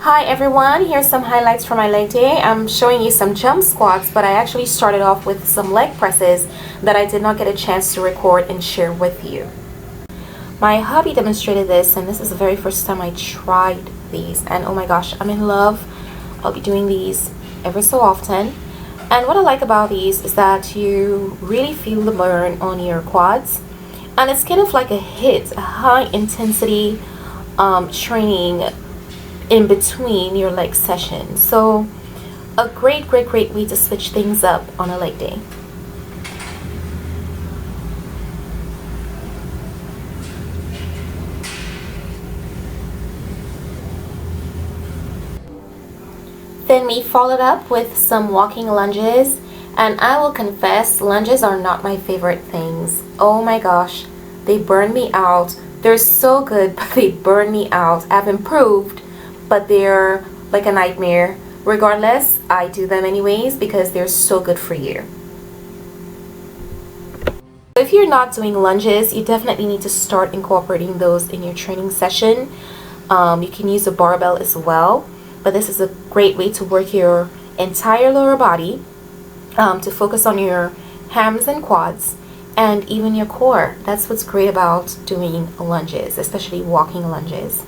Hi everyone, here's some highlights from my leg day. I'm showing you some jump squats, but I actually started off with some leg presses that I did not get a chance to record and share with you. My hubby demonstrated this, and this is the very first time I tried these, and oh my gosh, I'm in love. I'll be doing these every so often. And what I like about these is that you really feel the burn on your quads, and it's kind of like a high intensity training in between your leg sessions. So a great way to switch things up on a leg day. Then we followed up with some walking lunges, and I will confess, lunges are not my favorite things. Oh my gosh, they burn me out. They're so good, but they burn me out. I've improved, but they're like a nightmare. Regardless, I do them anyways because they're so good for you. If you're not doing lunges, you definitely need to start incorporating those in your training session. You can use a barbell as well, but this is a great way to work your entire lower body, to focus on your hams and quads and even your core. That's what's great about doing lunges, especially walking lunges.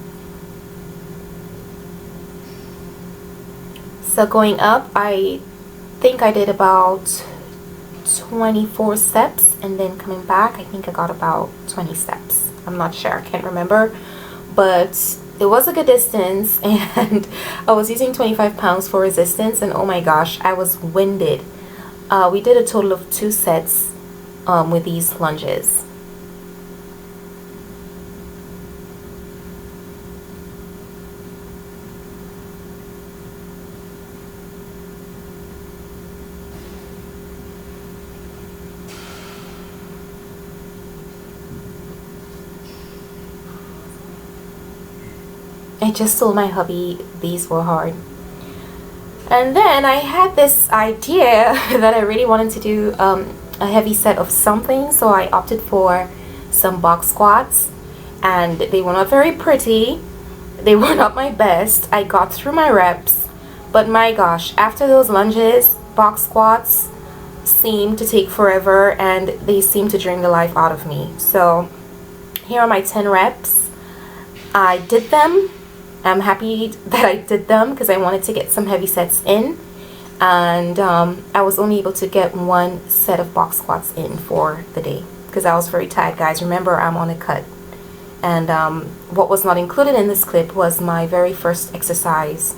So going up, I think I did about 24 steps, and then coming back, I think I got about 20 steps. I'm not sure, I can't remember, but it was a good distance, and I was using 25 pounds for resistance, and oh my gosh, I was winded. We did a total of 2 sets with these lunges. I just told my hubby these were hard. And then I had this idea that I really wanted to do a heavy set of something, so I opted for some box squats, and they were not very pretty. They were not my best. I got through my reps, but my gosh, after those lunges, box squats seemed to take forever, and they seemed to drain the life out of me. So here are my 10 reps. I did them. I'm happy that I did them because I wanted to get some heavy sets in, and I was only able to get 1 set of box squats in for the day because I was very tired, guys. Remember, I'm on a cut, and what was not included in this clip was my very first exercise,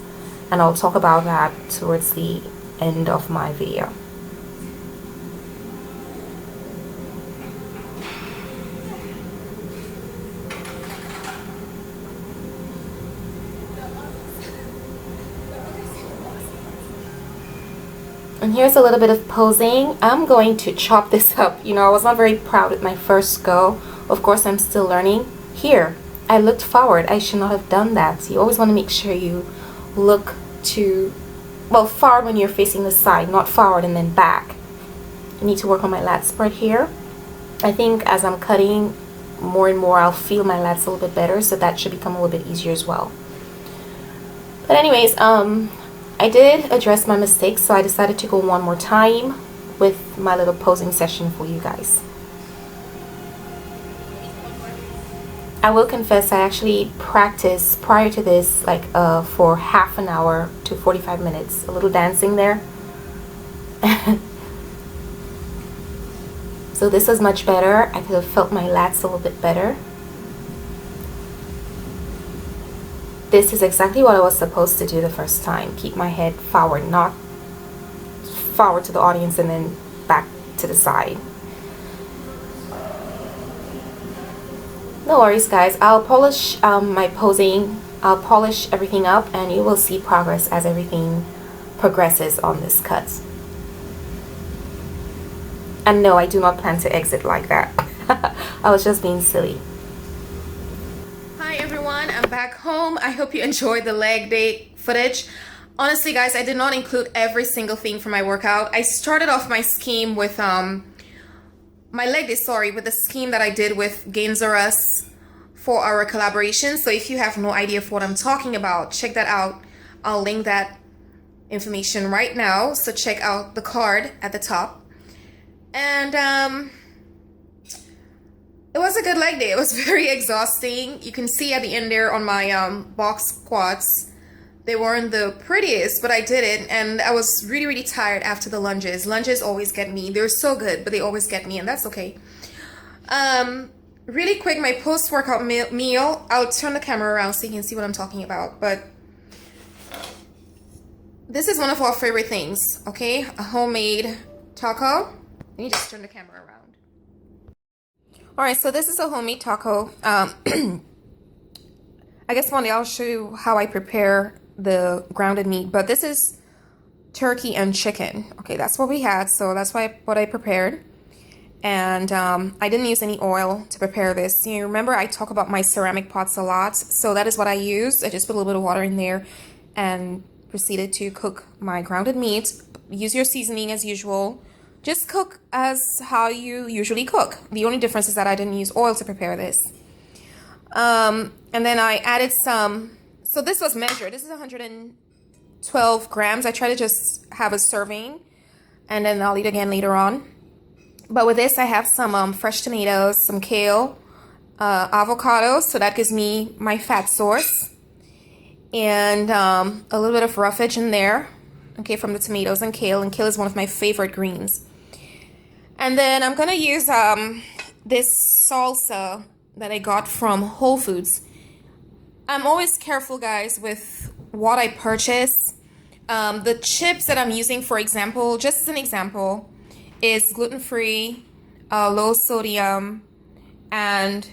and I'll talk about that towards the end of my video. And here's a little bit of posing. I'm going to chop this up. You know, I was not very proud with my first go. Of course, I'm still learning. Here, I looked forward. I should not have done that. You always want to make sure you look forward when you're facing the side, not forward and then back. I need to work on my lat spread here. I think as I'm cutting more and more, I'll feel my lats a little bit better, so that should become a little bit easier as well. But anyways, I did address my mistakes, so I decided to go one more time with my little posing session for you guys. I will confess, I actually practiced prior to this like for half an hour to 45 minutes, a little dancing there. So this was much better. I could have felt my lats a little bit better. This is exactly what I was supposed to do the first time. Keep my head forward, not forward to the audience and then back to the side. No worries, guys. I'll polish my posing. I'll polish everything up, and you will see progress as everything progresses on this cut. And no, I do not plan to exit like that. I was just being silly. Hi everyone, I'm back home. I hope you enjoyed the leg day footage. Honestly, guys, I did not include every single thing for my workout. I started off my scheme with my leg day, with the scheme that I did with Gains R Us for our collaboration. So if you have no idea of what I'm talking about, check that out. I'll link that information right now. So check out the card at the top. And it was a good leg day. It was very exhausting. You can see at the end there on my box squats, they weren't the prettiest, but I did it. And I was really, really tired after the lunges. Lunges always get me. They're so good, but they always get me, and that's okay. Really quick, my post-workout meal. I'll turn the camera around so you can see what I'm talking about. But this is one of our favorite things, okay? A homemade taco. Let me just turn the camera around. All right, so this is a homemade taco. I guess one day I'll show you how I prepare the grounded meat, but this is turkey and chicken. Okay, that's what we had, so that's what I prepared. And I didn't use any oil to prepare this. You remember I talk about my ceramic pots a lot, so that is what I used. I just put a little bit of water in there and proceeded to cook my grounded meat. Use your seasoning as usual. Just cook as how you usually cook. The only difference is that I didn't use oil to prepare this. And then I added some, so this was measured. This is 112 grams. I try to just have a serving and then I'll eat again later on. But with this, I have some fresh tomatoes, some kale, avocado, so that gives me my fat source. And a little bit of roughage in there, okay, from the tomatoes and kale is one of my favorite greens. And then I'm gonna use this salsa that I got from Whole Foods. I'm always careful, guys, with what I purchase. The chips that I'm using, for example, just as an example, is gluten-free, low sodium, and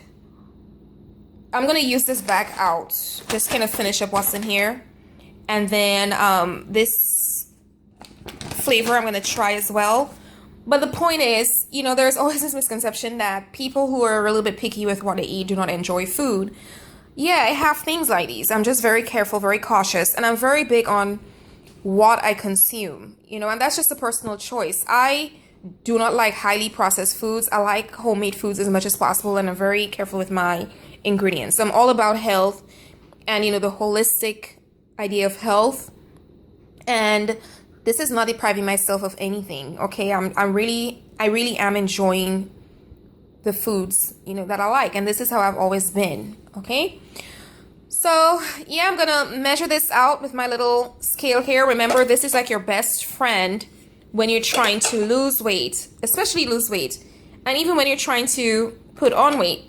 I'm gonna use this back out. Just kind of finish up what's in here. And then this flavor I'm gonna try as well. But the point is, you know, there's always this misconception that people who are a little bit picky with what they eat do not enjoy food. Yeah, I have things like these. I'm just very careful, very cautious, and I'm very big on what I consume, you know, and that's just a personal choice. I do not like highly processed foods. I like homemade foods as much as possible, and I'm very careful with my ingredients. I'm all about health and, you know, the holistic idea of health. And this is not depriving myself of anything, okay? I really am enjoying the foods, you know, that I like, and this is how I've always been, okay? So yeah, I'm gonna measure this out with my little scale here. Remember, this is like your best friend when you're trying to lose weight, especially lose weight, and even when you're trying to put on weight.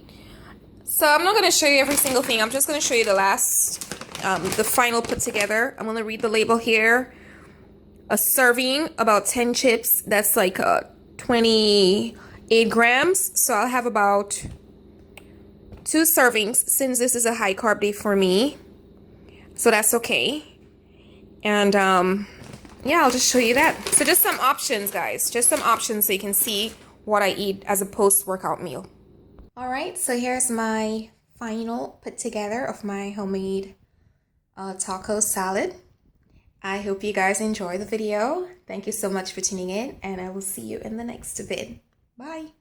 So I'm not gonna show you every single thing. I'm just gonna show you the last, the final put together. I'm gonna read the label here. A serving, about 10 chips. That's like 28 grams. So I'll have about 2 servings since this is a high carb day for me. So that's okay. And yeah, I'll just show you that. So just some options, guys. Just some options so you can see what I eat as a post-workout meal. All right, so here's my final put together of my homemade taco salad. I hope you guys enjoy the video. Thank you so much for tuning in, and I will see you in the next vid. Bye.